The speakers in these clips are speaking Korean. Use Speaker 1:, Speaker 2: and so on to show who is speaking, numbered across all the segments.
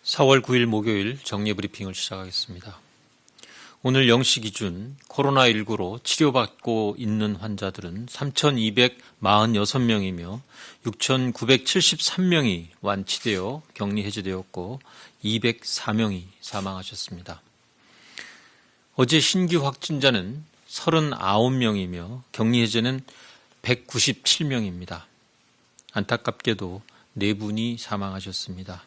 Speaker 1: 4월 9일 목요일 정례브리핑을 시작하겠습니다. 오늘 0시 기준 코로나19로 치료받고 있는 환자들은 3,246명이며 6,973명이 완치되어 격리 해제되었고 204명이 사망하셨습니다. 어제 신규 확진자는 39명이며 격리 해제는 197명입니다. 안타깝게도 4분이 사망하셨습니다.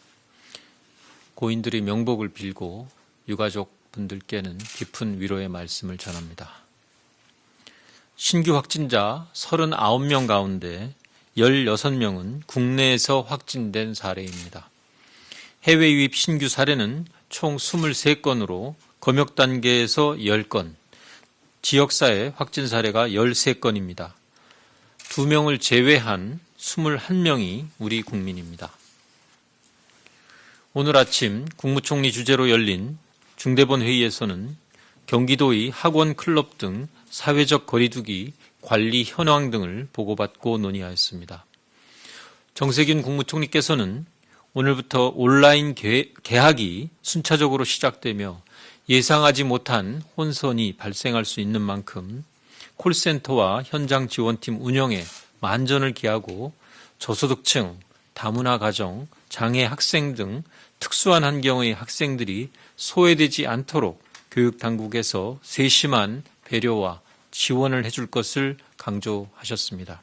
Speaker 1: 고인들의 명복을 빌고 유가족분들께는 깊은 위로의 말씀을 전합니다. 신규 확진자 39명 가운데 16명은 국내에서 확진된 사례입니다. 해외 유입 신규 사례는 총 23건으로 검역 단계에서 10건, 지역사회 확진 사례가 13건입니다. 2명을 제외한 21명이 우리 국민입니다. 오늘 아침 국무총리 주재로 열린 중대본 회의에서는 경기도의 학원, 클럽 등 사회적 거리두기 관리 현황 등을 보고받고 논의하였습니다. 정세균 국무총리께서는 오늘부터 온라인 개학이 순차적으로 시작되며 예상하지 못한 혼선이 발생할 수 있는 만큼 콜센터와 현장 지원팀 운영에 만전을 기하고 저소득층, 다문화 가정, 장애 학생 등 특수한 환경의 학생들이 소외되지 않도록 교육당국에서 세심한 배려와 지원을 해줄 것을 강조하셨습니다.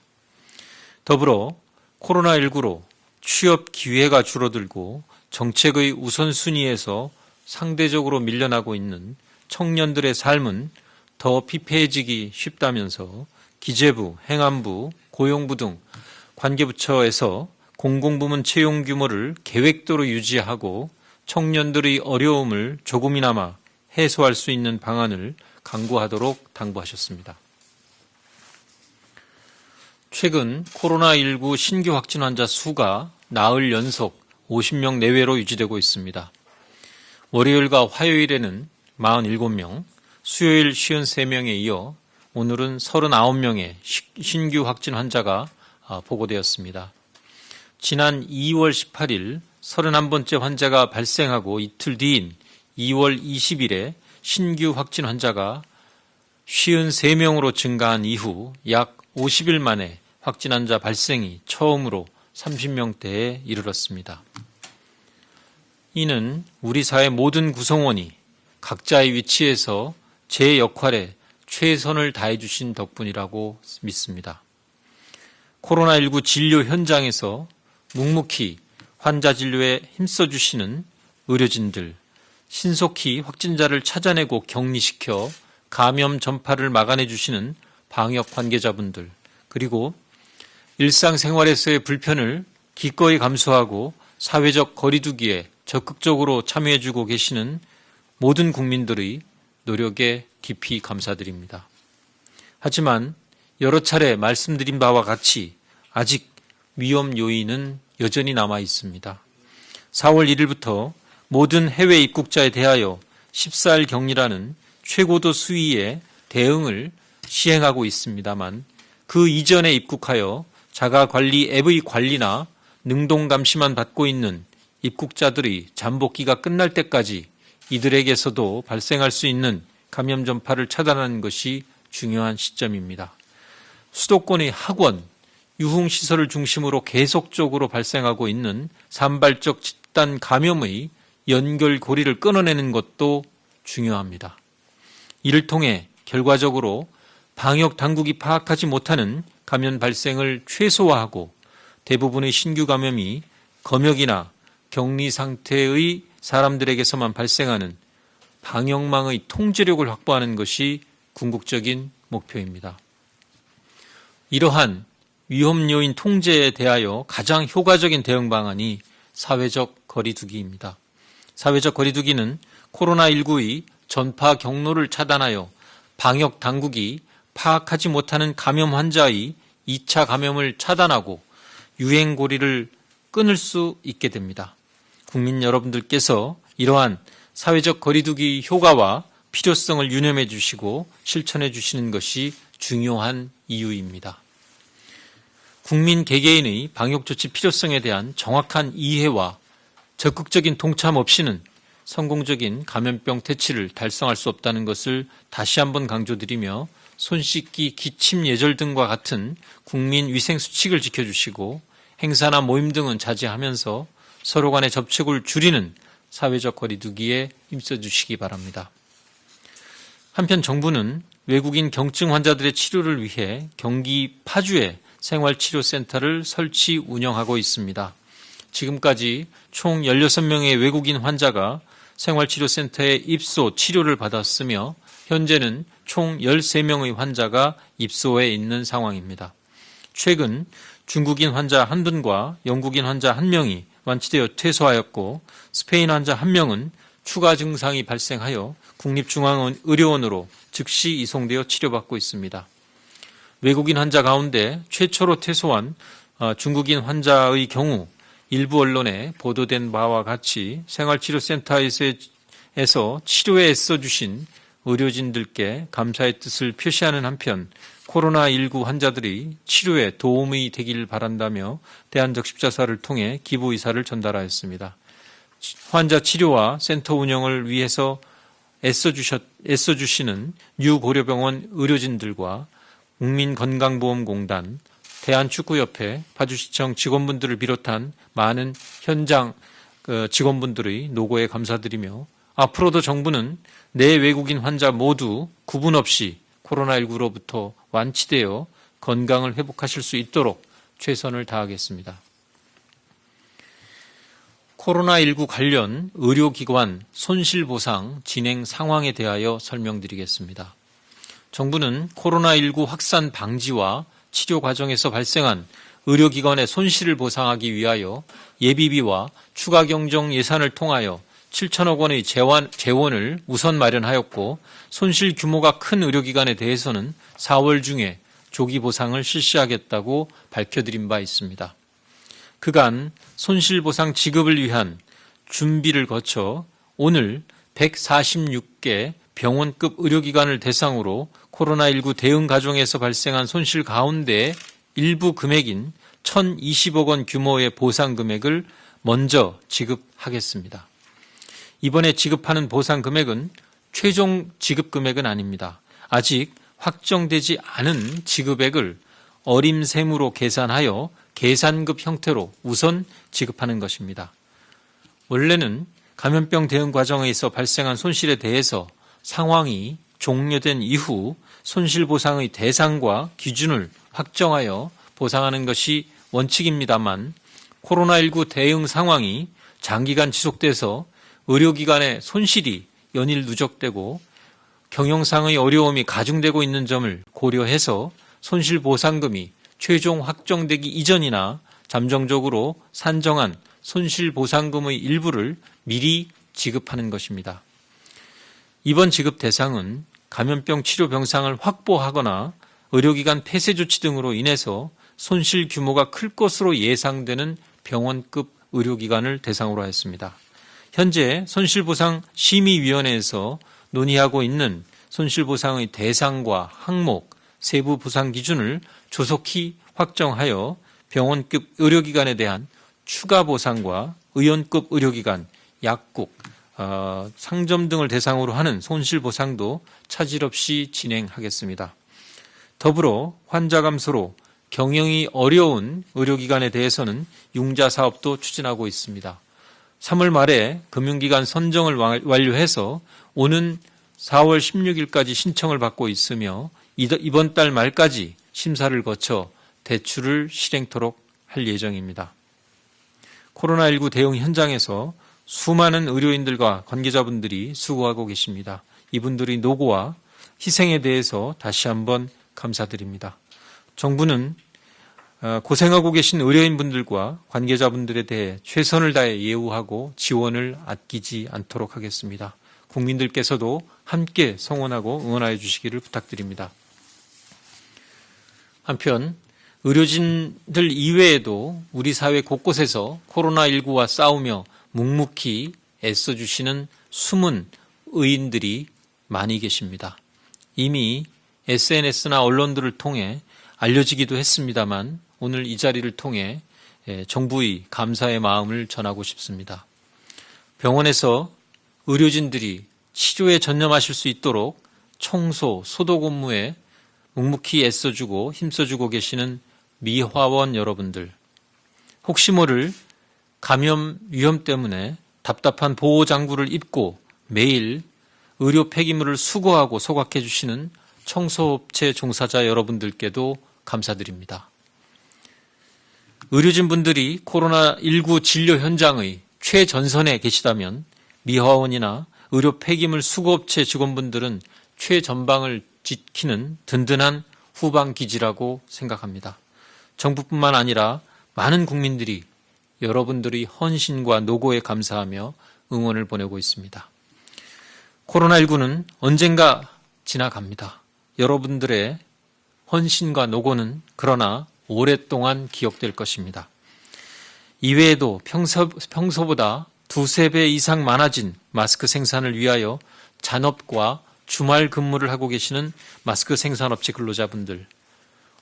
Speaker 1: 더불어 코로나19로 취업 기회가 줄어들고 정책의 우선순위에서 상대적으로 밀려나고 있는 청년들의 삶은 더 피폐해지기 쉽다면서 기재부, 행안부, 고용부 등 관계부처에서 공공부문 채용 규모를 계획대로 유지하고 청년들의 어려움을 조금이나마 해소할 수 있는 방안을 강구하도록 당부하셨습니다. 최근 코로나19 신규 확진 환자 수가 나흘 연속 50명 내외로 유지되고 있습니다. 월요일과 화요일에는 47명, 수요일 53명에 이어 오늘은 39명의 신규 확진 환자가 보고되었습니다. 지난 2월 18일 31번째 환자가 발생하고 이틀 뒤인 2월 20일에 신규 확진 환자가 53명으로 증가한 이후 약 50일 만에 확진 환자 발생이 처음으로 30명대에 이르렀습니다. 이는 우리 사회 모든 구성원이 각자의 위치에서 제 역할에 최선을 다해 주신 덕분이라고 믿습니다. 코로나19 진료 현장에서 묵묵히 환자 진료에 힘써주시는 의료진들, 신속히 확진자를 찾아내고 격리시켜 감염 전파를 막아내 주시는 방역 관계자분들, 그리고 일상생활에서의 불편을 기꺼이 감수하고 사회적 거리두기에 적극적으로 참여해주고 계시는 모든 국민들의 노력에 깊이 감사드립니다. 하지만 여러 차례 말씀드린 바와 같이 아직 위험 요인은 여전히 남아 있습니다. 4월 1일부터 모든 해외 입국자에 대하여 14일 격리라는 최고도 수위의 대응을 시행하고 있습니다만 그 이전에 입국하여 자가관리 앱의 관리나 능동감시만 받고 있는 입국자들의 잠복기가 끝날 때까지 이들에게서도 발생할 수 있는 감염 전파를 차단하는 것이 중요한 시점입니다. 수도권의 학원, 유흥시설을 중심으로 계속적으로 발생하고 있는 산발적 집단 감염의 연결고리를 끊어내는 것도 중요합니다. 이를 통해 결과적으로 방역 당국이 파악하지 못하는 감염 발생을 최소화하고 대부분의 신규 감염이 검역이나 격리 상태의 사람들에게서만 발생하는 방역망의 통제력을 확보하는 것이 궁극적인 목표입니다. 이러한 위험 요인 통제에 대하여 가장 효과적인 대응 방안이 사회적 거리두기입니다. 사회적 거리두기는 코로나19의 전파 경로를 차단하여 방역 당국이 파악하지 못하는 감염 환자의 2차 감염을 차단하고 유행고리를 끊을 수 있게 됩니다. 국민 여러분들께서 이러한 사회적 거리두기 효과와 필요성을 유념해 주시고 실천해 주시는 것이 중요한 이유입니다. 국민 개개인의 방역조치 필요성에 대한 정확한 이해와 적극적인 동참 없이는 성공적인 감염병 퇴치를 달성할 수 없다는 것을 다시 한번 강조드리며 손 씻기, 기침 예절 등과 같은 국민 위생 수칙을 지켜주시고 행사나 모임 등은 자제하면서 서로 간의 접촉을 줄이는 사회적 거리두기에 힘써주시기 바랍니다. 한편 정부는 외국인 경증 환자들의 치료를 위해 경기 파주에 생활치료센터를 설치 운영하고 있습니다. 지금까지 총 16명의 외국인 환자가 생활치료센터에 입소 치료를 받았으며 현재는 총 13명의 환자가 입소해 있는 상황입니다. 최근 중국인 환자 1분과 영국인 환자 1명이 완치되어 퇴소하였고 스페인 환자 1명은 추가 증상이 발생하여 국립중앙의료원으로 즉시 이송되어 치료받고 있습니다. 외국인 환자 가운데 최초로 퇴소한 중국인 환자의 경우 일부 언론에 보도된 바와 같이 생활치료센터에서 치료에 애써주신 의료진들께 감사의 뜻을 표시하는 한편 코로나19 환자들이 치료에 도움이 되길 바란다며 대한적십자사를 통해 기부 의사를 전달하였습니다. 환자 치료와 센터 운영을 위해서 애써주시는 뉴고려병원 의료진들과 국민건강보험공단, 대한축구협회, 파주시청 직원분들을 비롯한 많은 현장 직원분들의 노고에 감사드리며 앞으로도 정부는 내 외국인 환자 모두 구분 없이 코로나19로부터 완치되어 건강을 회복하실 수 있도록 최선을 다하겠습니다. 코로나19 관련 의료기관 손실보상 진행 상황에 대하여 설명드리겠습니다. 정부는 코로나19 확산 방지와 치료 과정에서 발생한 의료기관의 손실을 보상하기 위하여 예비비와 추가 경정 예산을 통하여 7천억 원의 재원을 우선 마련하였고 손실 규모가 큰 의료기관에 대해서는 4월 중에 조기 보상을 실시하겠다고 밝혀드린 바 있습니다. 그간 손실보상 지급을 위한 준비를 거쳐 오늘 146개 병원급 의료기관을 대상으로 코로나19 대응 과정에서 발생한 손실 가운데 일부 금액인 1,020억 원 규모의 보상 금액을 먼저 지급하겠습니다. 이번에 지급하는 보상 금액은 최종 지급 금액은 아닙니다. 아직 확정되지 않은 지급액을 어림셈으로 계산하여 계산급 형태로 우선 지급하는 것입니다. 원래는 감염병 대응 과정에서 발생한 손실에 대해서 상황이 종료된 이후 손실보상의 대상과 기준을 확정하여 보상하는 것이 원칙입니다만 코로나19 대응 상황이 장기간 지속돼서 의료기관의 손실이 연일 누적되고 경영상의 어려움이 가중되고 있는 점을 고려해서 손실보상금이 최종 확정되기 이전이나 잠정적으로 산정한 손실보상금의 일부를 미리 지급하는 것입니다. 이번 지급 대상은 감염병 치료 병상을 확보하거나 의료기관 폐쇄 조치 등으로 인해서 손실 규모가 클 것으로 예상되는 병원급 의료기관을 대상으로 하였습니다. 현재 손실보상 심의위원회에서 논의하고 있는 손실보상의 대상과 항목, 세부 보상 기준을 조속히 확정하여 병원급 의료기관에 대한 추가 보상과 의원급 의료기관, 약국, 상점 등을 대상으로 하는 손실보상도 차질 없이 진행하겠습니다. 더불어 환자 감소로 경영이 어려운 의료기관에 대해서는 융자 사업도 추진하고 있습니다. 3월 말에 금융기관 선정을 완료해서 오는 4월 16일까지 신청을 받고 있으며 이번 달 말까지 심사를 거쳐 대출을 실행토록 할 예정입니다. 코로나19 대응 현장에서 수많은 의료인들과 관계자분들이 수고하고 계십니다. 이분들의 노고와 희생에 대해서 다시 한번 감사드립니다. 정부는 고생하고 계신 의료인분들과 관계자분들에 대해 최선을 다해 예우하고 지원을 아끼지 않도록 하겠습니다. 국민들께서도 함께 성원하고 응원하여 주시기를 부탁드립니다. 한편 의료진들 이외에도 우리 사회 곳곳에서 코로나19와 싸우며 묵묵히 애써주시는 숨은 의인들이 많이 계십니다. 이미 SNS나 언론들을 통해 알려지기도 했습니다만 오늘 이 자리를 통해 정부의 감사의 마음을 전하고 싶습니다. 병원에서 의료진들이 치료에 전념하실 수 있도록 청소, 소독 업무에 묵묵히 애써주고 힘써주고 계시는 미화원 여러분들, 혹시 모를 감염 위험 때문에 답답한 보호장구를 입고 매일 의료 폐기물을 수거하고 소각해 주시는 청소업체 종사자 여러분들께도 감사드립니다. 의료진분들이 코로나19 진료 현장의 최전선에 계시다면 미화원이나 의료 폐기물 수거업체 직원분들은 최전방을 지키는 든든한 후방기지라고 생각합니다. 정부뿐만 아니라 많은 국민들이 여러분들의 헌신과 노고에 감사하며 응원을 보내고 있습니다. 코로나19는 언젠가 지나갑니다. 여러분들의 헌신과 노고는 그러나 오랫동안 기억될 것입니다. 이외에도 평소보다 두세 배 이상 많아진 마스크 생산을 위하여 잔업과 주말 근무를 하고 계시는 마스크 생산업체 근로자분들,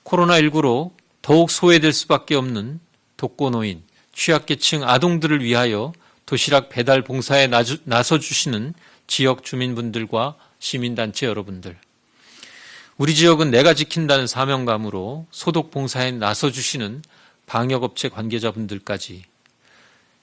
Speaker 1: 코로나19로 더욱 소외될 수밖에 없는 독거노인, 취약계층 아동들을 위하여 도시락 배달 봉사에 나서주시는 지역 주민분들과 시민단체 여러분들, 우리 지역은 내가 지킨다는 사명감으로 소독 봉사에 나서주시는 방역업체 관계자분들까지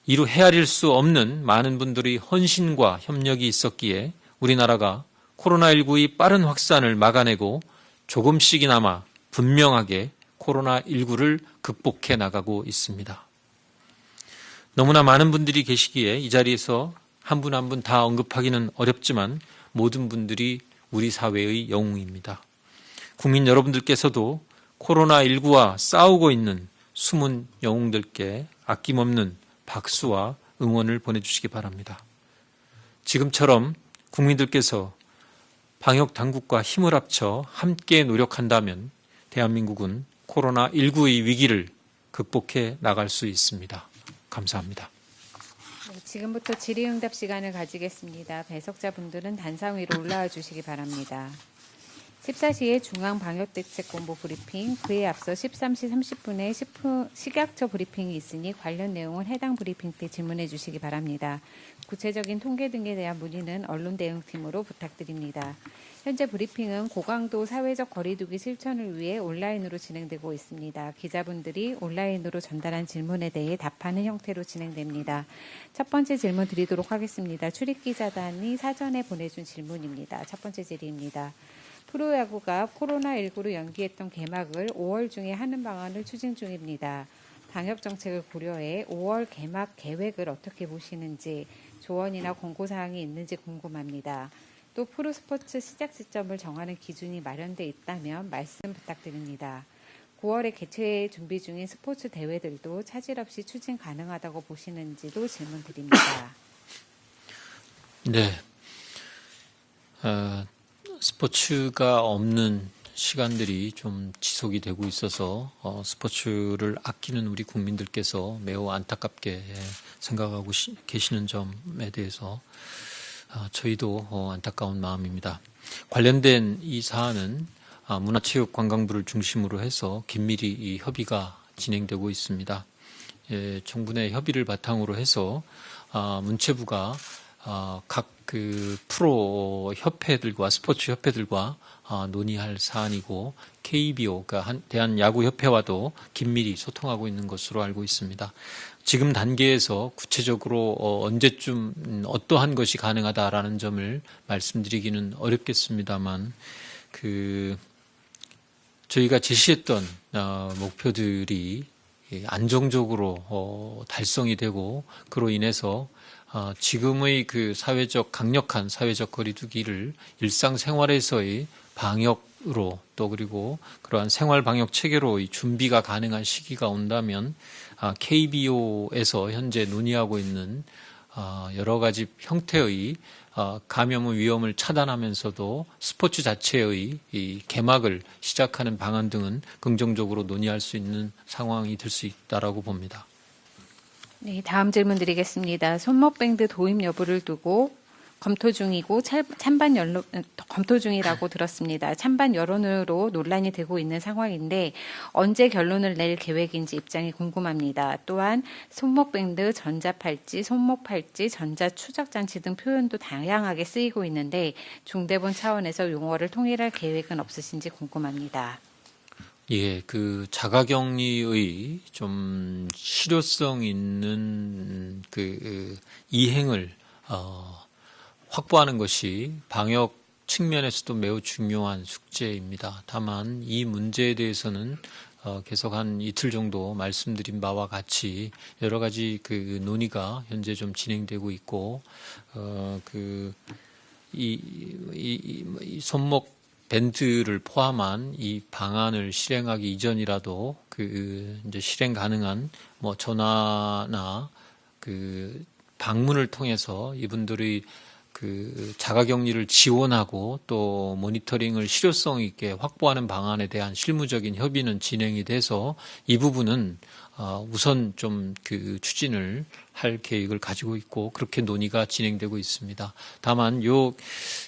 Speaker 1: 이루 헤아릴 수 없는 많은 분들의 헌신과 협력이 있었기에 우리나라가 코로나19의 빠른 확산을 막아내고 조금씩이나마 분명하게 코로나19를 극복해 나가고 있습니다. 너무나 많은 분들이 계시기에 이 자리에서 한 분 한 분 다 언급하기는 어렵지만 모든 분들이 우리 사회의 영웅입니다. 국민 여러분들께서도 코로나19와 싸우고 있는 숨은 영웅들께 아낌없는 박수와 응원을 보내주시기 바랍니다. 지금처럼 국민들께서 방역 당국과 힘을 합쳐 함께 노력한다면 대한민국은 코로나19의 위기를 극복해 나갈 수 있습니다. 감사합니다.
Speaker 2: 네, 지금부터 질의응답 시간을 가지겠습니다. 배석자분들은 단상 위로 올라와 주시기 바랍니다. 14시에 중앙방역대책본부 브리핑, 그에 앞서 13시 30분에 식약처 브리핑이 있으니 관련 내용은 해당 브리핑 때 질문해 주시기 바랍니다. 구체적인 통계 등에 대한 문의는 언론대응팀으로 부탁드립니다. 현재 브리핑은 고강도 사회적 거리두기 실천을 위해 온라인으로 진행되고 있습니다. 기자분들이 온라인으로 전달한 질문에 대해 답하는 형태로 진행됩니다. 첫 번째 질문 드리도록 하겠습니다. 출입기자단이 사전에 보내준 질문입니다. 첫 번째 질의입니다. 프로야구가 코로나19로 연기했던 개막을 5월 중에 하는 방안을 추진 중입니다. 방역 정책을 고려해 5월 개막 계획을 어떻게 보시는지 조언이나 권고사항이 있는지 궁금합니다. 또 프로스포츠 시작 시점을 정하는 기준이 마련돼 있다면 말씀 부탁드립니다. 9월에 개최 준비 중인 스포츠 대회들도 차질 없이 추진 가능하다고 보시는지도 질문 드립니다.
Speaker 1: 네. 스포츠가 없는 시간들이 좀 지속이 되고 있어서 스포츠를 아끼는 우리 국민들께서 매우 안타깝게 생각하고 계시는 점에 대해서 저희도 안타까운 마음입니다. 관련된 이 사안은 문화체육관광부를 중심으로 해서 긴밀히 이 협의가 진행되고 있습니다. 정부 내 협의를 바탕으로 해서 문체부가 각 그 프로 협회들과 스포츠 협회들과 논의할 사안이고 KBO, 그러니까 대한야구협회와도 긴밀히 소통하고 있는 것으로 알고 있습니다. 지금 단계에서 구체적으로 언제쯤 어떠한 것이 가능하다라는 점을 말씀드리기는 어렵겠습니다만 저희가 제시했던 목표들이 안정적으로 달성이 되고 그로 인해서 지금의 그 강력한 사회적 거리두기를 일상생활에서의 방역으로 또 그리고 그러한 생활 방역 체계로 준비가 가능한 시기가 온다면 KBO에서 현재 논의하고 있는 여러 가지 형태의 감염의 위험을 차단하면서도 스포츠 자체의 이 개막을 시작하는 방안 등은 긍정적으로 논의할 수 있는 상황이 될 수 있다라고 봅니다.
Speaker 2: 네, 다음 질문 드리겠습니다. 손목밴드 도입 여부를 두고 검토 중이고 검토 중이라고 들었습니다. 찬반 여론으로 논란이 되고 있는 상황인데 언제 결론을 낼 계획인지 입장이 궁금합니다. 또한 손목밴드, 전자팔찌, 손목팔찌, 전자추적장치 등 표현도 다양하게 쓰이고 있는데 중대본 차원에서 용어를 통일할 계획은 없으신지 궁금합니다.
Speaker 1: 예, 그 자가격리의 좀 실효성 있는 그 이행을 확보하는 것이 방역 측면에서도 매우 중요한 숙제입니다. 다만 이 문제에 대해서는 계속 한 이틀 정도 말씀드린 바와 같이 여러 가지 그 논의가 현재 좀 진행되고 있고 이 손목 밴드를 포함한 이 방안을 실행하기 이전이라도 그 이제 실행 가능한 뭐 전화나 그 방문을 통해서 이분들의 그 자가격리를 지원하고 또 모니터링을 실효성 있게 확보하는 방안에 대한 실무적인 협의는 진행이 돼서 이 부분은 우선 좀 그 추진을 할 계획을 가지고 있고 그렇게 논의가 진행되고 있습니다. 다만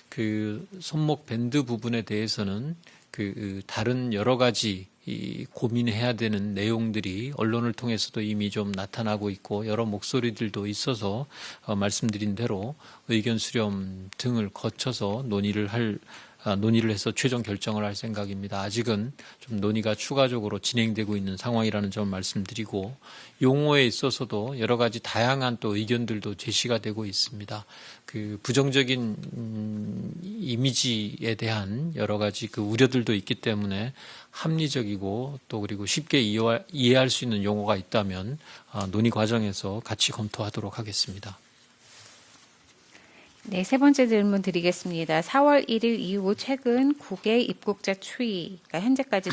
Speaker 1: 그 손목 밴드 부분에 대해서는 그 다른 여러 가지 이 고민해야 되는 내용들이 언론을 통해서도 이미 좀 나타나고 있고 여러 목소리들도 있어서 말씀드린 대로 의견 수렴 등을 거쳐서 논의를 해서 최종 결정을 할 생각입니다. 아직은 좀 논의가 추가적으로 진행되고 있는 상황이라는 점을 말씀드리고 용어에 있어서도 여러 가지 다양한 또 의견들도 제시가 되고 있습니다. 그 부정적인 이미지에 대한 여러 가지 그 우려들도 있기 때문에 합리적이고 또 그리고 쉽게 이해할 수 있는 용어가 있다면 논의 과정에서 같이 검토하도록 하겠습니다.
Speaker 2: 네, 세 번째 질문 드리겠습니다. 4월 1일 이후 최근 국외 입국자 추이, 그러니까 현재까지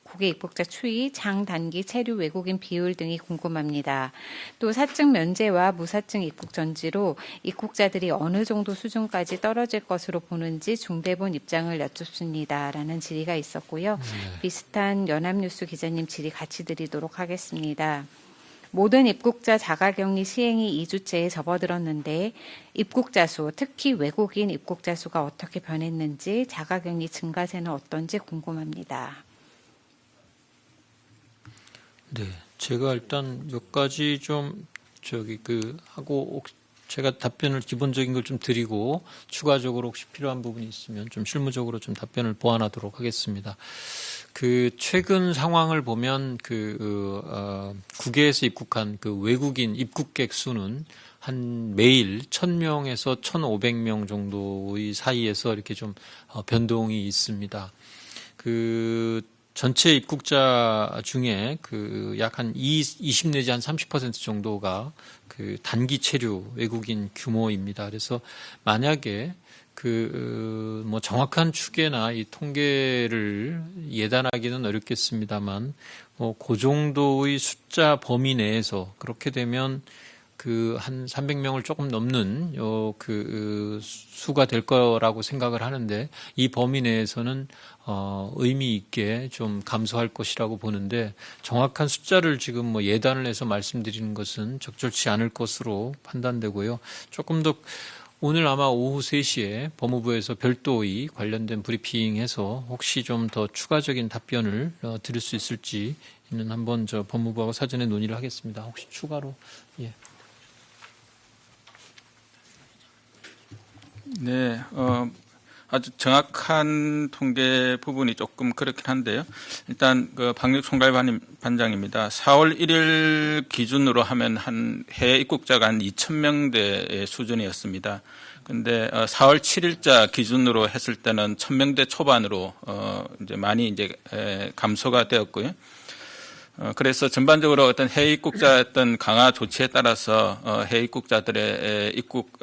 Speaker 2: 국외 입국자 추이, 장단기 체류 외국인 비율 등이 궁금합니다. 또 사증 면제와 무사증 입국 전지로 입국자들이 어느 정도 수준까지 떨어질 것으로 보는지 중대본 입장을 여쭙습니다. 라는 질의가 있었고요. 비슷한 연합뉴스 기자님 질의 같이 드리도록 하겠습니다. 모든 입국자 자가격리 시행이 2주째에 접어들었는데 입국자 수, 특히 외국인 입국자 수가 어떻게 변했는지 자가격리 증가세는 어떤지 궁금합니다.
Speaker 1: 네, 제가 일단 몇 가지 좀 하고 제가 답변을 기본적인 걸 좀 드리고 추가적으로 혹시 필요한 부분이 있으면 좀 실무적으로 좀 답변을 보완하도록 하겠습니다. 그 최근 상황을 보면 국외에서 입국한 그 외국인 입국객 수는 한 매일 1,000명에서 1,500명 정도의 사이에서 이렇게 좀 변동이 있습니다. 그 전체 입국자 중에 그 약 한 20 내지 한 30% 정도가 그 단기 체류 외국인 규모입니다. 그래서 만약에 뭐 정확한 추계나 이 통계를 예단하기는 어렵겠습니다만 그 정도의 숫자 범위 내에서 그렇게 되면 그 한 300명을 조금 넘는 수가 될 거라고 생각을 하는데 이 범위 내에서는 의미 있게 좀 감소할 것이라고 보는데 정확한 숫자를 지금 뭐 예단을 해서 말씀드리는 것은 적절치 않을 것으로 판단되고요. 조금 더 오늘 아마 오후 3시에 법무부에서 별도의 관련된 브리핑해서 혹시 좀 더 추가적인 답변을 드릴 수 있을지는 한번 법무부하고 사전에 논의를 하겠습니다. 혹시 추가로 예.
Speaker 3: 네, 아주 정확한 통계 부분이 조금 그렇긴 한데요. 일단 그 방역총괄반장입니다. 4월 1일 기준으로 하면 한 해외 입국자가 한 2,000명대의 수준이었습니다. 근데 4월 7일자 기준으로 했을 때는 1,000명대 초반으로 이제 많이 이제 감소가 되었고요. 그래서 전반적으로 어떤 해외 입국자 어떤 강화 조치에 따라서 해외 입국자들의 입국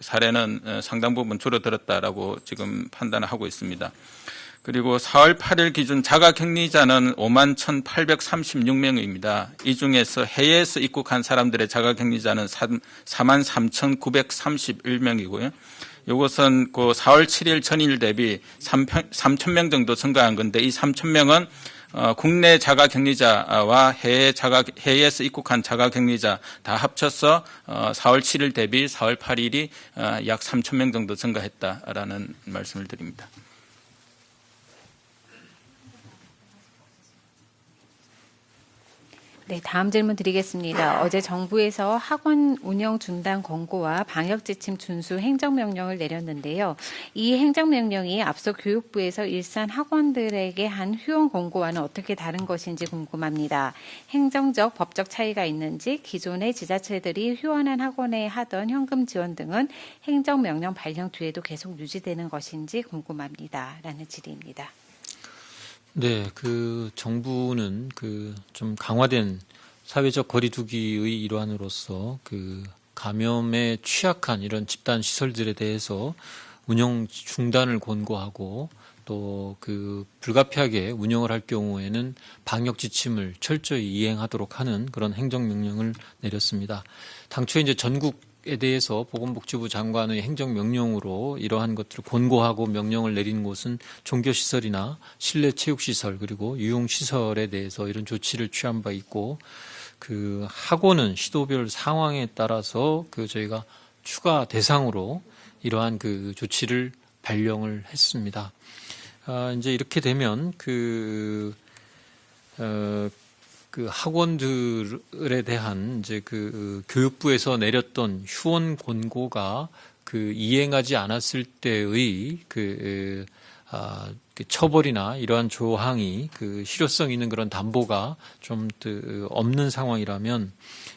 Speaker 3: 사례는 상당 부분 줄어들었다라고 지금 판단을 하고 있습니다. 그리고 4월 8일 기준 자가격리자는 51,836명입니다. 이 중에서 해외에서 입국한 사람들의 자가격리자는 43,931명이고요. 이것은 그 4월 7일 전일 대비 3,000명 정도 증가한 건데 이 3,000명은 국내 자가격리자와 해외에서 입국한 자가격리자 다 합쳐서 4월 7일 대비 4월 8일이 약 3,000명 정도 증가했다라는 말씀을 드립니다.
Speaker 2: 네, 다음 질문 드리겠습니다. 어제 정부에서 학원 운영 중단 권고와 방역 지침 준수 행정명령을 내렸는데요. 이 행정명령이 앞서 교육부에서 일산 학원들에게 한 휴원 권고와는 어떻게 다른 것인지 궁금합니다. 행정적, 법적 차이가 있는지, 기존의 지자체들이 휴원한 학원에 하던 현금 지원 등은 행정명령 발령 뒤에도 계속 유지되는 것인지 궁금합니다. 라는 질의입니다.
Speaker 1: 네, 그 정부는 그 좀 강화된 사회적 거리두기의 일환으로서 그 감염에 취약한 이런 집단 시설들에 대해서 운영 중단을 권고하고 또 그 불가피하게 운영을 할 경우에는 방역 지침을 철저히 이행하도록 하는 그런 행정명령을 내렸습니다. 당초에 이제 전국에 대해서 보건복지부 장관의 행정명령으로 이러한 것들을 권고하고 명령을 내린 곳은 종교시설이나 실내 체육시설 그리고 유용시설에 대해서 이런 조치를 취한 바 있고 그 학원은 시도별 상황에 따라서 그 저희가 추가 대상으로 이러한 그 조치를 발령을 했습니다. 이제 이렇게 되면 그 학원들에 대한 이제 그 교육부에서 내렸던 휴원 권고가 그 이행하지 않았을 때의 그 처벌이나 이러한 조항이 그 실효성 있는 그런 담보가 좀 없는 상황이라면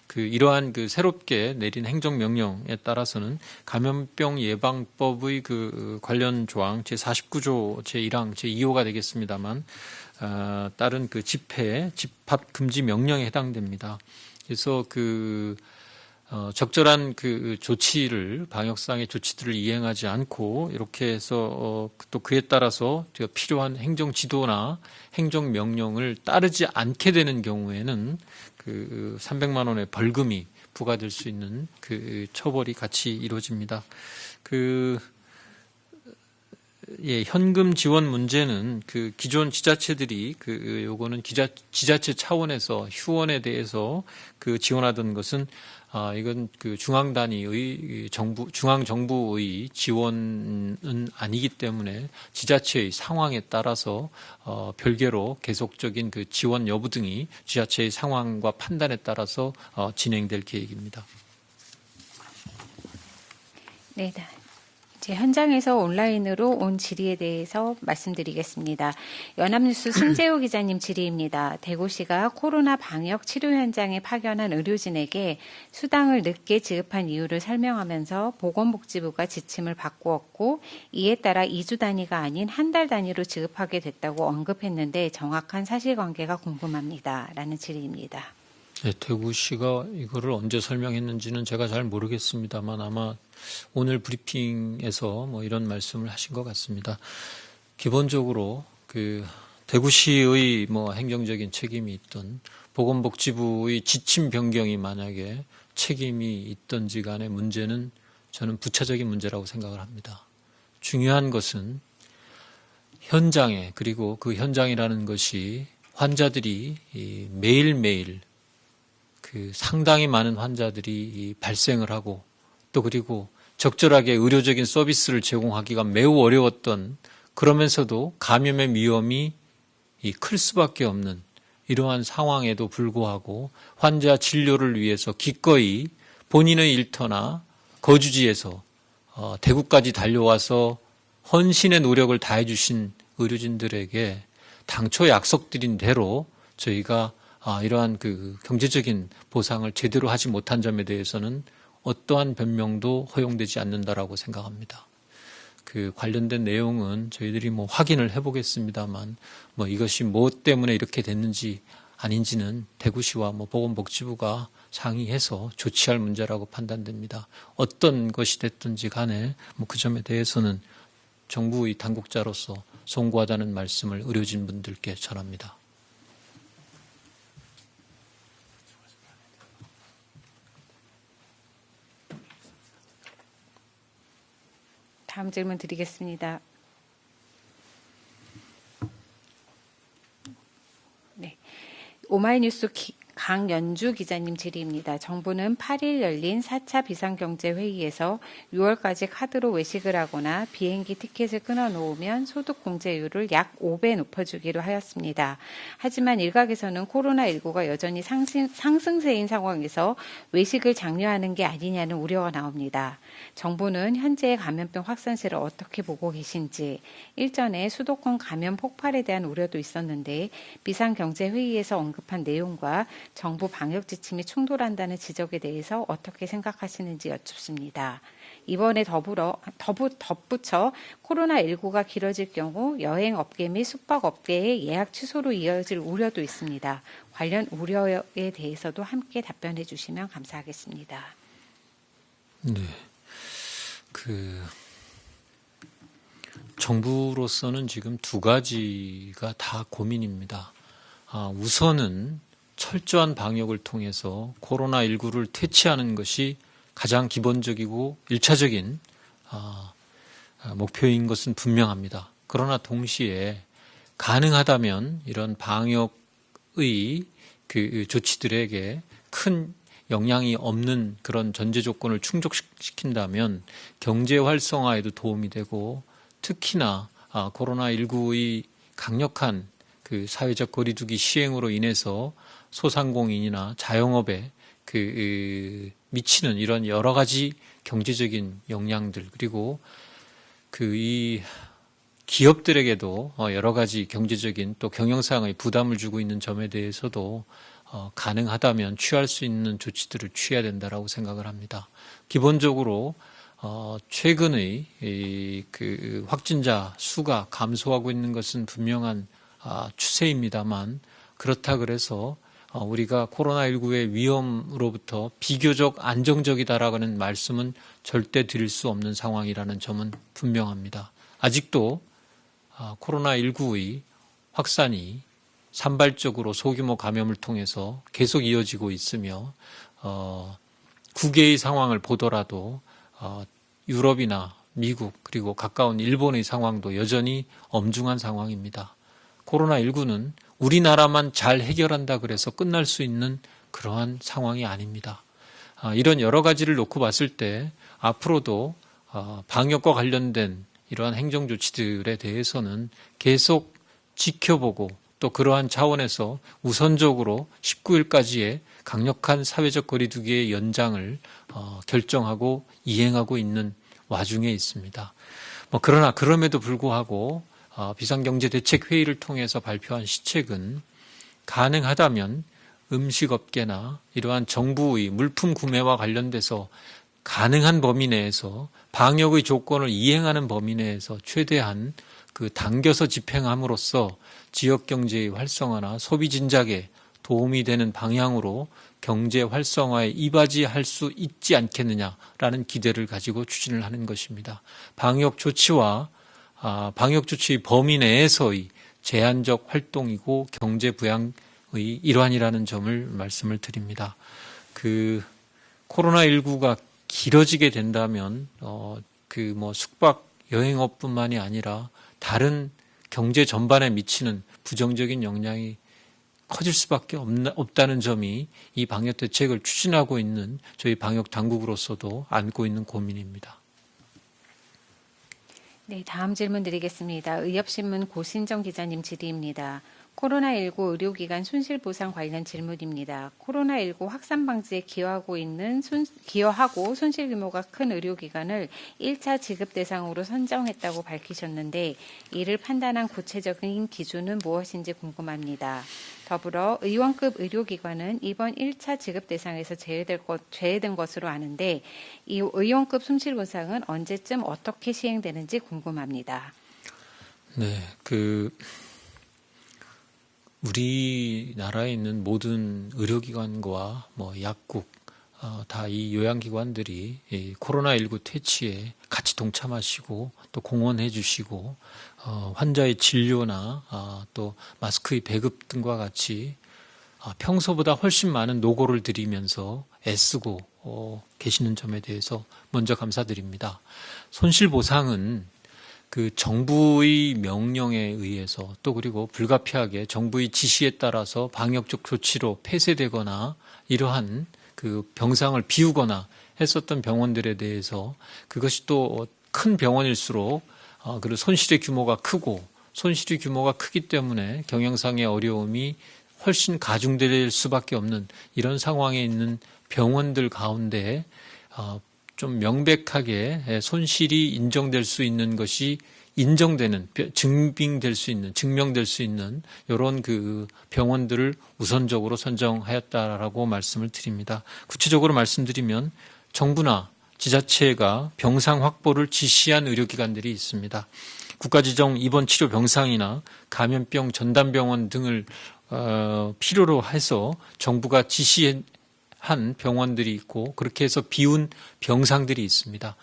Speaker 1: 그 이러한 그 새롭게 내린 행정명령에 따라서는 감염병 예방법의 그 관련 조항 제49조 제1항 제2호가 되겠습니다만 따른 그 집합 금지 명령에 해당됩니다. 그래서 그 적절한 그 조치를 방역상의 조치들을 이행하지 않고 이렇게 해서 또 그에 따라서 필요한 행정 지도나 행정 명령을 따르지 않게 되는 경우에는 그 300만 원의 벌금이 부과될 수 있는 그 처벌이 같이 이루어집니다. 현금 지원 문제는 그 기존 지자체들이 요거는 지자체 차원에서 휴원에 대해서 그 지원하던 것은 이건 그 중앙 단위의 중앙 정부의 지원은 아니기 때문에 지자체의 상황에 따라서 별개로 계속적인 그 지원 여부 등이 지자체의 상황과 판단에 따라서 진행될 계획입니다.
Speaker 2: 네. 이제 현장에서 온라인으로 온 질의에 대해서 말씀드리겠습니다. 연합뉴스 손재호 기자님 질의입니다. 대구시가 코로나 방역 치료 현장에 파견한 의료진에게 수당을 늦게 지급한 이유를 설명하면서 보건복지부가 지침을 바꾸었고 이에 따라 2주 단위가 아닌 한 달 단위로 지급하게 됐다고 언급했는데 정확한 사실관계가 궁금합니다. 라는 질의입니다.
Speaker 1: 네, 대구시가 이거를 언제 설명했는지는 제가 잘 모르겠습니다만 아마 오늘 브리핑에서 뭐 이런 말씀을 하신 것 같습니다. 기본적으로 그 대구시의 뭐 행정적인 책임이 있던 보건복지부의 지침 변경이 만약에 책임이 있던지 간의 문제는 저는 부차적인 문제라고 생각을 합니다. 중요한 것은 현장에 그리고 그 현장이라는 것이 환자들이 매일매일 그 상당히 많은 환자들이 발생을 하고 또 그리고 적절하게 의료적인 서비스를 제공하기가 매우 어려웠던 그러면서도 감염의 위험이 클 수밖에 없는 이러한 상황에도 불구하고 환자 진료를 위해서 기꺼이 본인의 일터나 거주지에서 대구까지 달려와서 헌신의 노력을 다해 주신 의료진들에게 당초 약속드린 대로 저희가 이러한 그 경제적인 보상을 제대로 하지 못한 점에 대해서는 어떠한 변명도 허용되지 않는다라고 생각합니다. 그 관련된 내용은 저희들이 뭐 확인을 해보겠습니다만 뭐 이것이 뭐 때문에 이렇게 됐는지 아닌지는 대구시와 뭐 보건복지부가 상의해서 조치할 문제라고 판단됩니다. 어떤 것이 됐든지 간에 뭐 그 점에 대해서는 정부의 당국자로서 송구하다는 말씀을 의료진 분들께 전합니다.
Speaker 2: 다음 질문 드리겠습니다. 오마이뉴스 강연주 기자님 질의입니다. 정부는 8일 열린 4차 비상경제회의에서 6월까지 카드로 외식을 하거나 비행기 티켓을 끊어놓으면 소득공제율을 약 5배 높여주기로 하였습니다. 하지만 일각에서는 코로나19가 여전히 상승세인 상황에서 외식을 장려하는 게 아니냐는 우려가 나옵니다. 정부는 현재의 감염병 확산세를 어떻게 보고 계신지, 일전에 수도권 감염 폭발에 대한 우려도 있었는데 비상경제회의에서 언급한 내용과 정부 방역 지침이 충돌한다는 지적에 대해서 어떻게 생각하시는지 여쭙습니다. 이번에 덧붙여 코로나19가 길어질 경우 여행업계 및 숙박업계의 예약 취소로 이어질 우려도 있습니다. 관련 우려에 대해서도 함께 답변해 주시면 감사하겠습니다.
Speaker 1: 네. 정부로서는 지금 두 가지가 다 고민입니다. 우선은 철저한 방역을 통해서 코로나19를 퇴치하는 것이 가장 기본적이고 1차적인 목표인 것은 분명합니다. 그러나 동시에 가능하다면 이런 방역의 조치들에게 큰 영향이 없는 그런 전제 조건을 충족시킨다면 경제 활성화에도 도움이 되고, 특히나 코로나19의 강력한 사회적 거리두기 시행으로 인해서 소상공인이나 자영업에 미치는 이런 여러 가지 경제적인 영향들, 그리고 이 기업들에게도 여러 가지 경제적인 또 경영상의 부담을 주고 있는 점에 대해서도 가능하다면 취할 수 있는 조치들을 취해야 된다라고 생각을 합니다. 기본적으로 최근의 확진자 수가 감소하고 있는 것은 분명한 추세입니다만, 그렇다 그래서 우리가 코로나19의 위험으로부터 비교적 안정적이다라는 말씀은 절대 드릴 수 없는 상황이라는 점은 분명합니다. 아직도 코로나19의 확산이 산발적으로 소규모 감염을 통해서 계속 이어지고 있으며, 국외의 상황을 보더라도 유럽이나 미국 그리고 가까운 일본의 상황도 여전히 엄중한 상황입니다. 코로나19는 우리나라만 잘 해결한다 그래서 끝날 수 있는 그러한 상황이 아닙니다. 이런 여러 가지를 놓고 봤을 때 앞으로도 방역과 관련된 이러한 행정조치들에 대해서는 계속 지켜보고, 또 그러한 차원에서 우선적으로 19일까지의 강력한 사회적 거리두기의 연장을 결정하고 이행하고 있는 와중에 있습니다. 그러나 그럼에도 불구하고 비상경제대책회의를 통해서 발표한 시책은 가능하다면 음식업계나 이러한 정부의 물품 구매와 관련돼서 가능한 범위 내에서 방역의 조건을 이행하는 범위 내에서 최대한 당겨서 집행함으로써 지역경제의 활성화나 소비 진작에 도움이 되는 방향으로 경제 활성화에 이바지할 수 있지 않겠느냐라는 기대를 가지고 추진을 하는 것입니다. 방역 조치의 범위 내에서의 제한적 활동이고 경제 부양의 일환이라는 점을 말씀을 드립니다. 코로나19가 길어지게 된다면 숙박 여행업뿐만이 아니라 다른 경제 전반에 미치는 부정적인 영향이 커질 수밖에 없다는 점이 이 방역 대책을 추진하고 있는 저희 방역 당국으로서도 안고 있는 고민입니다.
Speaker 2: 네, 다음 질문 드리겠습니다. 의협신문 고신정 기자님 질의입니다. 코로나19 의료기관 손실보상 관련 질문입니다. 코로나19 확산 방지에 기여하고 손실 규모가 큰 의료기관을 1차 지급 대상으로 선정했다고 밝히셨는데, 이를 판단한 구체적인 기준은 무엇인지 궁금합니다. 더불어 의원급 의료기관은 이번 1차 지급 대상에서 제외된 것으로 아는데, 이 의원급 손실보상은 언제쯤 어떻게 시행되는지 궁금합니다.
Speaker 1: 네, 우리나라에 있는 모든 의료기관과 약국, 다 이 요양기관들이 이 코로나19 퇴치에 같이 동참하시고 또 공헌해 주시고, 환자의 진료나 또 마스크의 배급 등과 같이 평소보다 훨씬 많은 노고를 들이면서 애쓰고 계시는 점에 대해서 먼저 감사드립니다. 손실보상은 그 정부의 명령에 의해서 또 그리고 불가피하게 정부의 지시에 따라서 방역적 조치로 폐쇄되거나 이러한 그 병상을 비우거나 했었던 병원들에 대해서 그것이 또 큰 병원일수록 그 손실의 규모가 크고 손실의 규모가 크기 때문에 경영상의 어려움이 훨씬 가중될 수밖에 없는 이런 상황에 있는 병원들 가운데 좀 명백하게 손실이 인정될 수 있는 것이 인정되는, 증명될 수 있는 이런 그 병원들을 우선적으로 선정하였다라고 말씀을 드립니다. 구체적으로 말씀드리면 정부나 지자체가 병상 확보를 지시한 의료기관들이 있습니다. 국가지정 입원치료 병상이나 감염병 전담병원 등을 필요로 해서 정부가 지시한 병원들이 있고 그렇게 해서 비운 병상들이 있습니다.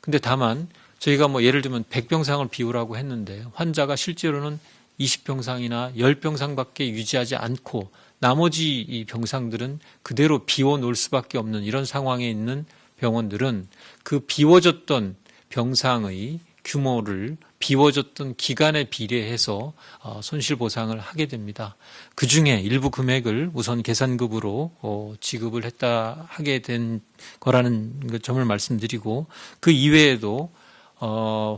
Speaker 1: 근데 다만 저희가 뭐 예를 들면 100병상을 비우라고 했는데 환자가 실제로는 20병상이나 10병상밖에 유지하지 않고 나머지 이 병상들은 그대로 비워 놓을 수밖에 없는 이런 상황에 있는 병원들은 그 비워졌던 병상의 규모를 비워졌던 기간에 비례해서 손실보상을 하게 됩니다. 그중에 일부 금액을 우선 계산급으로 지급을 하게 된 거라는 점을 말씀드리고 그 이외에도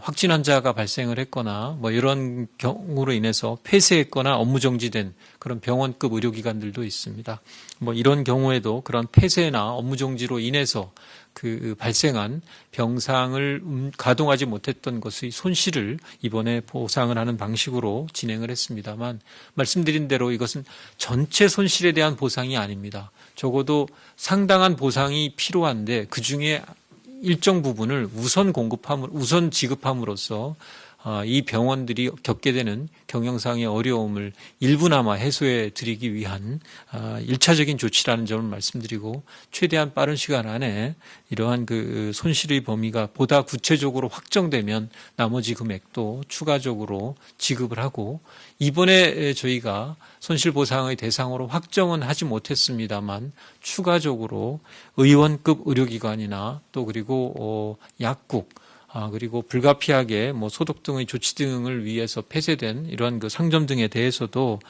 Speaker 1: 확진 환자가 발생을 했거나 뭐 이런 경우로 인해서 폐쇄했거나 업무 정지된 그런 병원급 의료기관들도 있습니다. 뭐 이런 경우에도 그런 폐쇄나 업무 정지로 인해서 그 발생한 병상을 가동하지 못했던 것의 손실을 이번에 보상을 하는 방식으로 진행을 했습니다만 말씀드린 대로 이것은 전체 손실에 대한 보상이 아닙니다. 적어도 상당한 보상이 필요한데 그중에 일정 부분을 우선 지급함으로써 이 병원들이 겪게 되는 경영상의 어려움을 일부나마 해소해 드리기 위한 1차적인 조치라는 점을 말씀드리고 최대한 빠른 시간 안에 이러한 그 손실의 범위가 보다 구체적으로 확정되면 나머지 금액도 추가적으로 지급을 하고 이번에 저희가 손실보상의 대상으로 확정은 하지 못했습니다만 추가적으로 의원급 의료기관이나 또 그리고 약국 그리고 불가피하게 뭐 소독 등의 조치 등을 위해서 폐쇄된 이러한 그 상점 등에 대해서도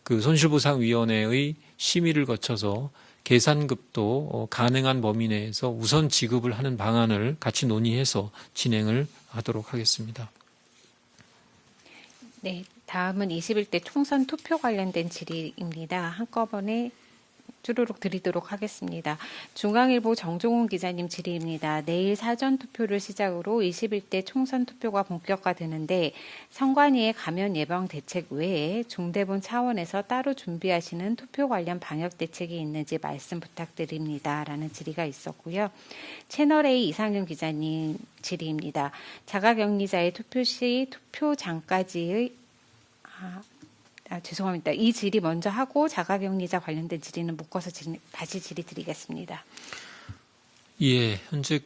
Speaker 1: 그 손실보상위원회의 심의를 거쳐서 계산급도 가능한 범위 내에서 우선 지급을 하는 방안을 같이 논의해서 진행을 하도록 하겠습니다.
Speaker 2: 네, 다음은 21대 총선 투표 관련된 질의입니다. 한꺼번에 쭈루룩 드리도록 하겠습니다. 중앙일보 정종훈 기자님 질의입니다. 내일 사전투표를 시작으로 21대 총선 투표가 본격화되는데 선관위의 감염 예방 대책 외에 중대본 차원에서 따로 준비하시는 투표 관련 방역 대책이 있는지 말씀 부탁드립니다. 라는 질의가 있었고요. 채널A 이상윤 기자님 질의입니다. 자가격리자의 투표 시 투표장까지의 죄송합니다. 이 질의 먼저 하고 자가격리자 관련된 질의는 묶어서 다시 질의 드리겠습니다.
Speaker 1: 예, 현재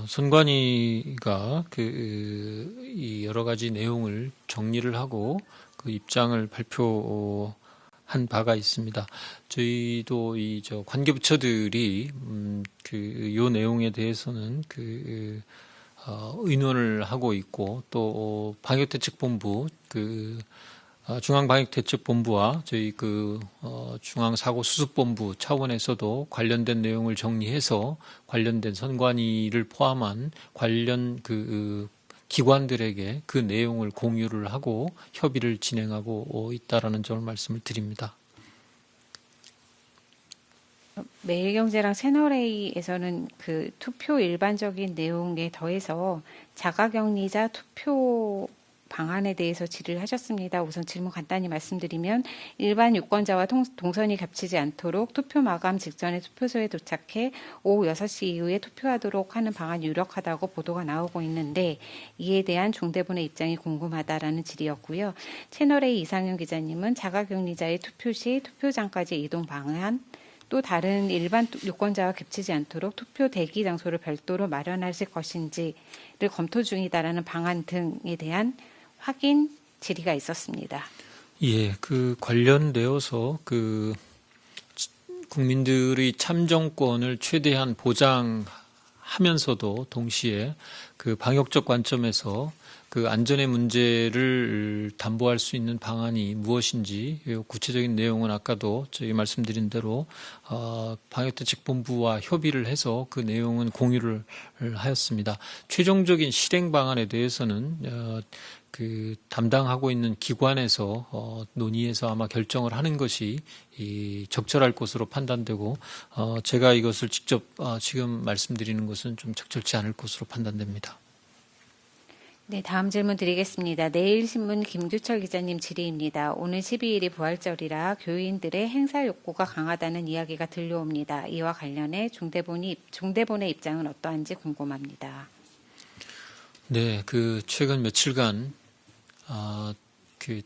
Speaker 1: 선관위가 이 여러 가지 내용을 정리를 하고 그 입장을 발표한 바가 있습니다. 저희도 관계부처들이 요 내용에 대해서는 의논을 하고 있고 또 방역대책본부 중앙방역대책본부와 저희 중앙사고수습본부 차원에서도 관련된 내용을 정리해서 관련된 선관위를 포함한 관련 기관들에게 그 내용을 공유를 하고 협의를 진행하고 있다라는 점을 말씀을 드립니다.
Speaker 2: 매일경제랑 채널A에서는 그 투표 일반적인 내용에 더해서 자가격리자 투표 방안에 대해서 질의를 하셨습니다. 우선 질문 간단히 말씀드리면 일반 유권자와 동선이 겹치지 않도록 투표 마감 직전에 투표소에 도착해 오후 6시 이후에 투표하도록 하는 방안이 유력하다고 보도가 나오고 있는데 이에 대한 중대본의 입장이 궁금하다라는 질의였고요. 채널A 이상윤 기자님은 자가격리자의 투표 시 투표장까지 이동 방안 또 다른 일반 유권자와 겹치지 않도록 투표 대기 장소를 별도로 마련하실 것인지를 검토 중이다라는 방안 등에 대한 확인 질의가 있었습니다.
Speaker 1: 예, 관련되어서 국민들의 참정권을 최대한 보장하면서도 동시에 그 방역적 관점에서 그 안전의 문제를 담보할 수 있는 방안이 무엇인지 구체적인 내용은 아까도 저희 말씀드린 대로 방역대책본부와 협의를 해서 그 내용은 공유를 하였습니다. 최종적인 실행 방안에 대해서는 그 담당하고 있는 기관에서 논의해서 아마 결정을 하는 것이 적절할 것으로 판단되고 제가 이것을 직접 지금 말씀드리는 것은 좀 적절치 않을 것으로 판단됩니다.
Speaker 2: 네, 다음 질문 드리겠습니다. 내일신문 김규철 기자님 질의입니다. 오늘 12일이 부활절이라 교인들의 행사 욕구가 강하다는 이야기가 들려옵니다. 이와 관련해 중대본의 입장은 어떠한지 궁금합니다.
Speaker 1: 네, 그 최근 며칠간 그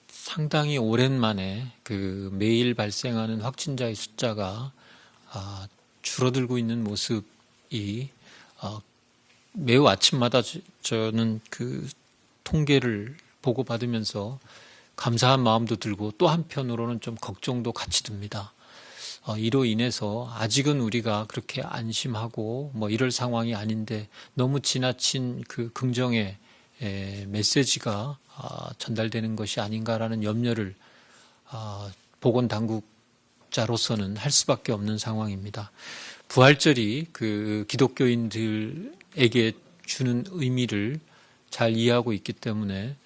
Speaker 1: 상당히 오랜만에 그 매일 발생하는 확진자의 숫자가 줄어들고 있는 모습이 매우 아침마다 저는 그 통계를 보고받으면서 감사한 마음도 들고 또 한편으로는 좀 걱정도 같이 듭니다. 이로 인해서 아직은 우리가 그렇게 안심하고 뭐 이럴 상황이 아닌데 너무 지나친 그 긍정의 메시지가 전달되는 것이 아닌가라는 염려를 보건당국자로서는 할 수밖에 없는 상황입니다. 부활절이 그 기독교인들에게 주는 의미를 잘 이해하고 있기 때문에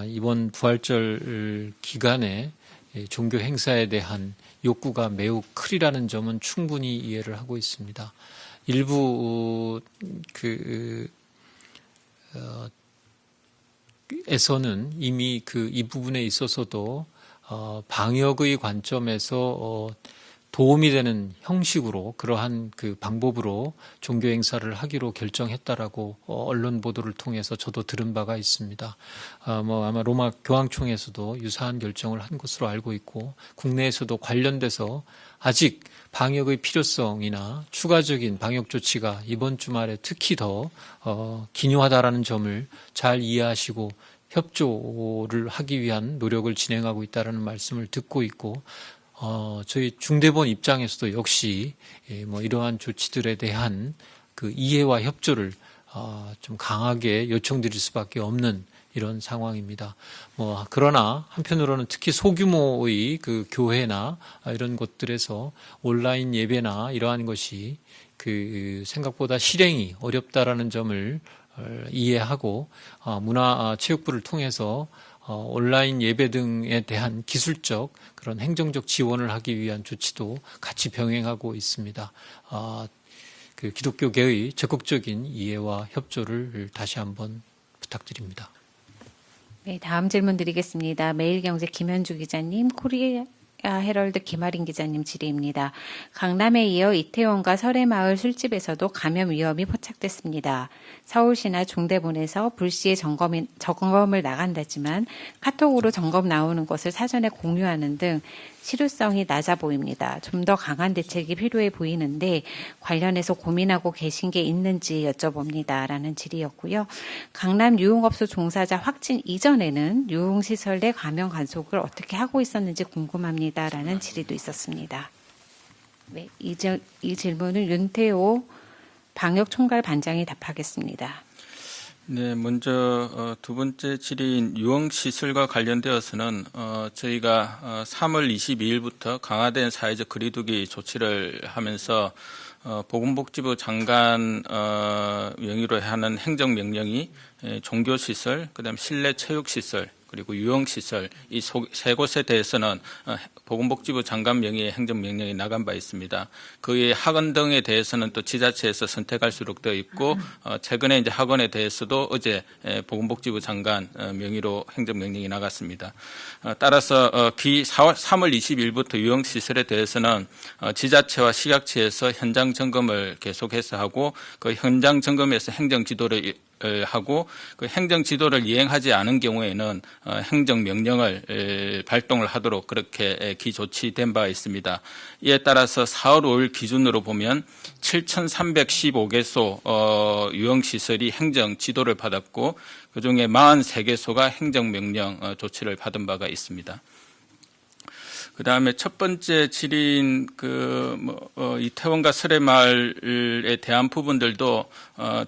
Speaker 1: 이번 부활절 기간에 종교 행사에 대한 욕구가 매우 크리라는 점은 충분히 이해를 하고 있습니다. 일부 에서는 이미 이 부분에 있어서도 방역의 관점에서 도움이 되는 형식으로 그러한 그 방법으로 종교 행사를 하기로 결정했다라고 언론 보도를 통해서 저도 들은 바가 있습니다. 아마 로마 교황청에서도 유사한 결정을 한 것으로 알고 있고 국내에서도 관련돼서 아직 방역의 필요성이나 추가적인 방역 조치가 이번 주말에 특히 더 기묘하다라는 점을 잘 이해하시고 협조를 하기 위한 노력을 진행하고 있다라는 말씀을 듣고 있고 저희 중대본 입장에서도 역시 이러한 조치들에 대한 그 이해와 협조를 좀 강하게 요청드릴 수밖에 없는 이런 상황입니다. 그러나 한편으로는 특히 소규모의 그 교회나 이런 곳들에서 온라인 예배나 이러한 것이 그 생각보다 실행이 어렵다라는 점을 이해하고 문화체육부를 통해서 온라인 예배 등에 대한 기술적 그런 행정적 지원을 하기 위한 조치도 같이 병행하고 있습니다. 그 기독교계의 적극적인 이해와 협조를 다시 한번 부탁드립니다.
Speaker 2: 네, 다음 질문 드리겠습니다. 매일경제 김현주 기자님, 코리아 헤럴드 김아린 기자님 질의입니다. 강남에 이어 이태원과 설해마을 술집에서도 감염 위험이 포착됐습니다. 서울시나 중대본에서 불시에 점검을 나간다지만 카톡으로 점검 나오는 것을 사전에 공유하는 등 실효성이 낮아 보입니다. 좀 더 강한 대책이 필요해 보이는데 관련해서 고민하고 계신 게 있는지 여쭤봅니다. 라는 질의였고요. 강남 유흥업소 종사자 확진 이전에는 유흥시설 내 감염 간속을 어떻게 하고 있었는지 궁금합니다. 라는 질의도 있었습니다. 네, 이 질문은 윤태호 방역총괄 반장이 답하겠습니다.
Speaker 3: 네, 먼저 두 번째 질의인 유흥시설과 관련되어서는 저희가 3월 22일부터 강화된 사회적 거리두기 조치를 하면서 보건복지부 장관 명의로 하는 행정명령이 종교시설, 그다음 실내 체육시설, 그리고 유흥시설 이 세 곳에 대해서는 보건복지부 장관 명의의 행정명령이 나간 바 있습니다. 그의 학원 등에 대해서는 또 지자체에서 선택할 수 있도록 되어 있고 최근에 이제 학원에 대해서도 어제 보건복지부 장관 명의로 행정명령이 나갔습니다. 따라서 3월 20일부터 유흥시설에 대해서는 지자체와 식약처에서 현장 점검을 계속해서 하고 그 현장 점검에서 행정지도를 하고 그 행정 지도를 이행하지 않은 경우에는 행정 명령을 발동을 하도록 그렇게 기조치된 바가 있습니다. 이에 따라서 4월 5일 기준으로 보면 7,315개소 유흥시설이 행정 지도를 받았고 그중에 43개소가 행정 명령 조치를 받은 바가 있습니다. 그다음에 첫 번째 질의인 이태원과 설해마을에 대한 부분들도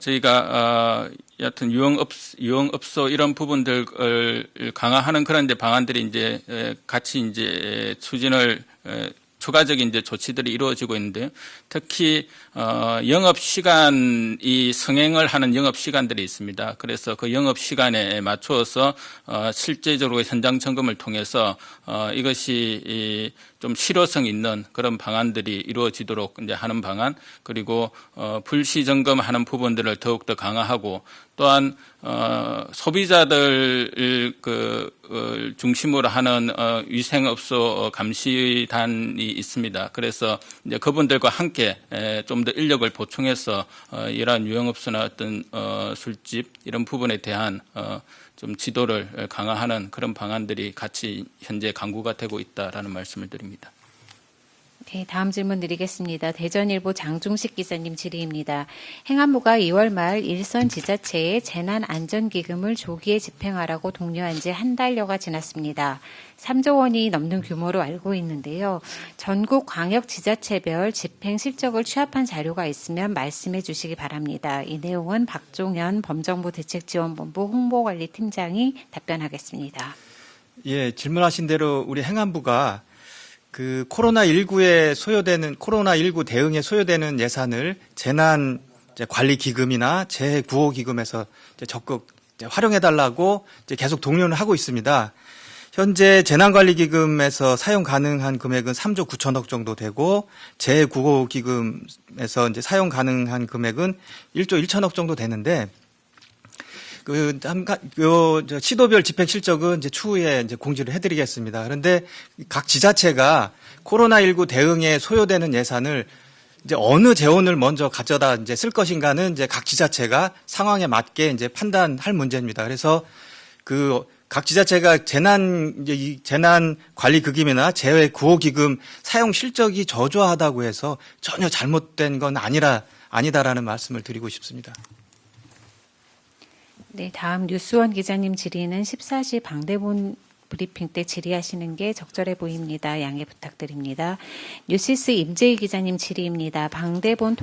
Speaker 3: 저희가 여하튼 유흥업소 이런 부분들을 강화하는 그런 방안들이 이제 같이 이제 추진을 추가적인 이제 조치들이 이루어지고 있는데요. 특히 영업 시간이 성행을 하는 영업 시간들이 있습니다. 그래서 그 영업 시간에 맞추어서 실제적으로 현장 점검을 통해서 이것이 좀 실효성 있는 그런 방안들이 이루어지도록 이제 하는 방안, 그리고 불시 점검하는 부분들을 더욱더 강화하고, 또한 소비자들 중심으로 하는 위생업소 감시단이 있습니다. 그래서 이제 그분들과 함께 좀 더 인력을 보충해서 이러한 유흥업소나 어떤 술집 이런 부분에 대한 좀 지도를 강화하는 그런 방안들이 같이 현재 강구가 되고 있다라는 말씀을 드립니다.
Speaker 2: 네, 다음 질문 드리겠습니다. 대전일보 장중식 기자님 질의입니다. 행안부가 2월 말 일선 지자체에 재난안전기금을 조기에 집행하라고 독려한 지 한 달여가 지났습니다. 3조 원이 넘는 규모로 알고 있는데요. 전국 광역지자체별 집행 실적을 취합한 자료가 있으면 말씀해 주시기 바랍니다. 이 내용은 박종현 범정부 대책지원본부 홍보관리팀장이 답변하겠습니다.
Speaker 4: 예, 질문하신 대로 우리 행안부가 그 코로나19 대응에 소요되는 예산을 재난 관리 기금이나 재해 구호 기금에서 적극 활용해 달라고 계속 독려를 하고 있습니다. 현재 재난관리기금에서 사용 가능한 금액은 3조 9천억 정도 되고, 재해 구호 기금에서 사용 가능한 금액은 1조 1천억 정도 되는데, 시도별 집행 실적은 추후에 공지를 해드리겠습니다. 그런데 각 지자체가 코로나19 대응에 소요되는 예산을 어느 재원을 먼저 가져다 쓸 것인가는 각 지자체가 상황에 맞게 판단할 문제입니다. 그래서 각 지자체가 재난 관리 기금이나 재해 구호 기금 사용 실적이 저조하다고 해서 전혀 잘못된 건 아니다라는 말씀을 드리고 싶습니다.
Speaker 2: 네, 다음 뉴스원 기자님 질의는 14시 방대본 브리핑 때 질의하시는 게 적절해 보입니다. 양해 부탁드립니다. 뉴시스 임재희 기자님 질의입니다. 방대본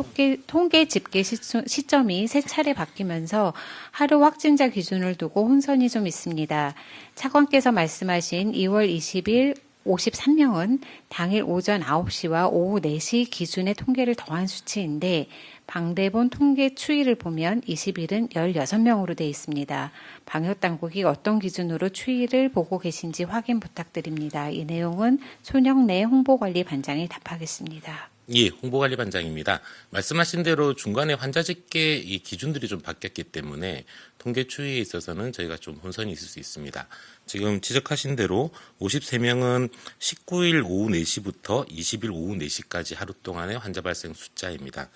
Speaker 2: 통계 집계 시점이 세 차례 바뀌면서 하루 확진자 기준을 두고 혼선이 좀 있습니다. 차관께서 말씀하신 2월 20일 53명은 당일 오전 9시와 오후 4시 기준의 통계를 더한 수치인데, 방대본 통계 추이를 보면 20일은 16명으로 되어 있습니다. 방역당국이 어떤 기준으로 추이를 보고 계신지 확인 부탁드립니다. 이 내용은 손영래 홍보관리반장이 답하겠습니다.
Speaker 5: 예, 홍보관리반장입니다. 말씀하신 대로 중간에 환자 집계 이 기준들이 좀 바뀌었기 때문에 통계 추이에 있어서는 저희가 좀 혼선이 있을 수 있습니다. 지금 지적하신 대로 53명은 19일 오후 4시부터 20일 오후 4시까지 하루 동안의 환자 발생 숫자입니다.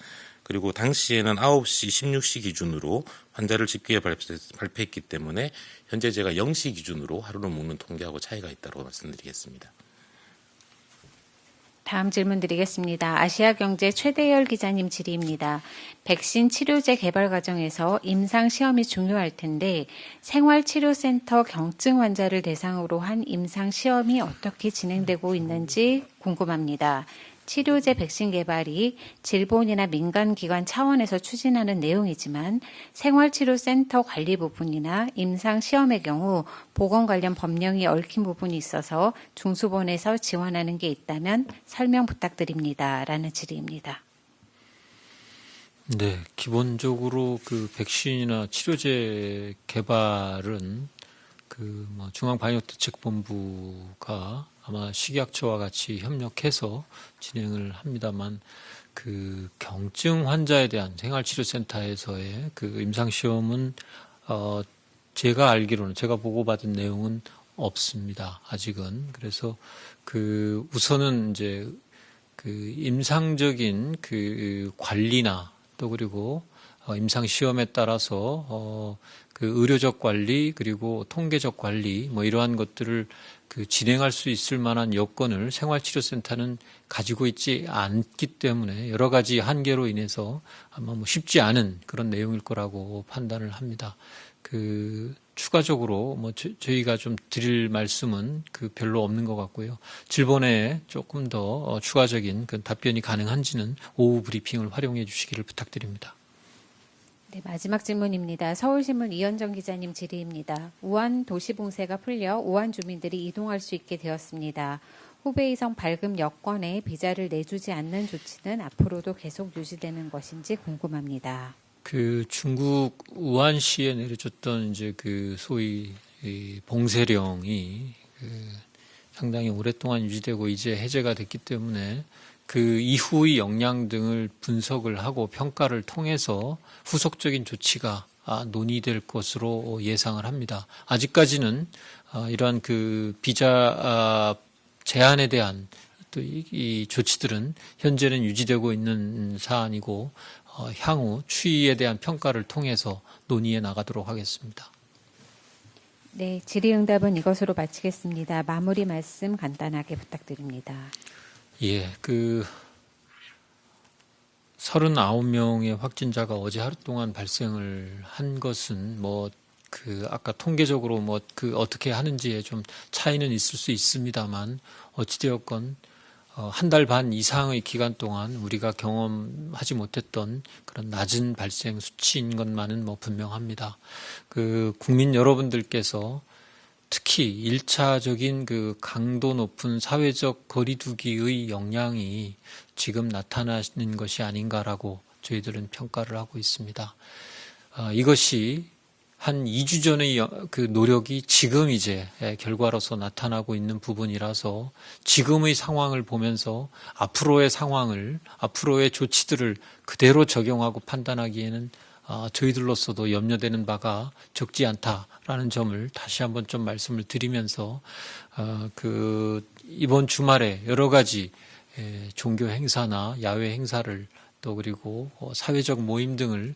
Speaker 5: 그리고 당시에는 9시, 16시 기준으로 환자를 집계해 발표했기 때문에 현재 제가 0시 기준으로 하루를 묶는 통계하고 차이가 있다고 말씀드리겠습니다.
Speaker 2: 다음 질문 드리겠습니다. 아시아경제 최대열 기자님 질의입니다. 백신 치료제 개발 과정에서 임상시험이 중요할 텐데 생활치료센터 경증 환자를 대상으로 한 임상시험이 어떻게 진행되고 있는지 궁금합니다. 치료제 백신 개발이 질본이나 민간기관 차원에서 추진하는 내용이지만 생활치료센터 관리 부분이나 임상시험의 경우 보건 관련 법령이 얽힌 부분이 있어서 중수본에서 지원하는 게 있다면 설명 부탁드립니다. 라는 질의입니다.
Speaker 1: 네, 기본적으로 백신이나 치료제 개발은 중앙방역대책본부가 아마 식약처와 같이 협력해서 진행을 합니다만, 경증 환자에 대한 생활치료센터에서의 임상시험은 제가 알기로는, 제가 보고받은 내용은 없습니다. 아직은. 그래서 우선은 임상적인 관리나 또 그리고 임상시험에 따라서 의료적 관리 그리고 통계적 관리 이러한 것들을 진행할 수 있을 만한 여건을 생활치료센터는 가지고 있지 않기 때문에 여러 가지 한계로 인해서 아마 쉽지 않은 그런 내용일 거라고 판단을 합니다. 추가적으로 뭐 저희가 좀 드릴 말씀은 별로 없는 것 같고요. 질본에 조금 더 추가적인 그 답변이 가능한지는 오후 브리핑을 활용해 주시기를 부탁드립니다.
Speaker 2: 네, 마지막 질문입니다. 서울신문 이현정 기자님 질의입니다. 우한 도시봉쇄가 풀려 우한 주민들이 이동할 수 있게 되었습니다. 후베이성 발급 여권에 비자를 내주지 않는 조치는 앞으로도 계속 유지되는 것인지 궁금합니다.
Speaker 1: 중국 우한시에 내려졌던 이제 소위 이 봉쇄령이 상당히 오랫동안 유지되고 이제 해제가 됐기 때문에 이후의 역량 등을 분석을 하고 평가를 통해서 후속적인 조치가 논의될 것으로 예상을 합니다. 아직까지는 이러한 비자 제한에 대한 또 이 조치들은 현재는 유지되고 있는 사안이고 향후 추이에 대한 평가를 통해서 논의해 나가도록 하겠습니다.
Speaker 2: 네, 질의응답은 이것으로 마치겠습니다. 마무리 말씀 간단하게 부탁드립니다.
Speaker 1: 예, 39명의 확진자가 어제 하루 동안 발생을 한 것은 아까 통계적으로 어떻게 하는지에 좀 차이는 있을 수 있습니다만 어찌되었건 한 달 반 이상의 기간 동안 우리가 경험하지 못했던 그런 낮은 발생 수치인 것만은 분명합니다. 국민 여러분들께서 특히 1차적인 강도 높은 사회적 거리두기의 역량이 지금 나타나는 것이 아닌가라고 저희들은 평가를 하고 있습니다. 이것이 한 2주 전의 노력이 지금 이제 결과로서 나타나고 있는 부분이라서 지금의 상황을 보면서 앞으로의 조치들을 그대로 적용하고 판단하기에는 저희들로서도 염려되는 바가 적지 않다라는 점을 다시 한번 좀 말씀을 드리면서 이번 주말에 여러 가지 종교 행사나 야외 행사를 또 그리고 사회적 모임 등을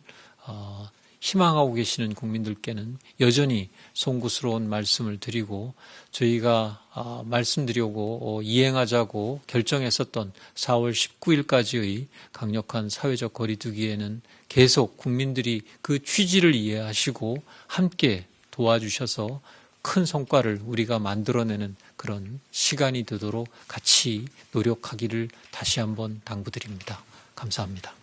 Speaker 1: 희망하고 계시는 국민들께는 여전히 송구스러운 말씀을 드리고 저희가 말씀드리고 이행하자고 결정했었던 4월 19일까지의 강력한 사회적 거리두기에는 계속 국민들이 그 취지를 이해하시고 함께 도와주셔서 큰 성과를 우리가 만들어내는 그런 시간이 되도록 같이 노력하기를 다시 한번 당부드립니다. 감사합니다.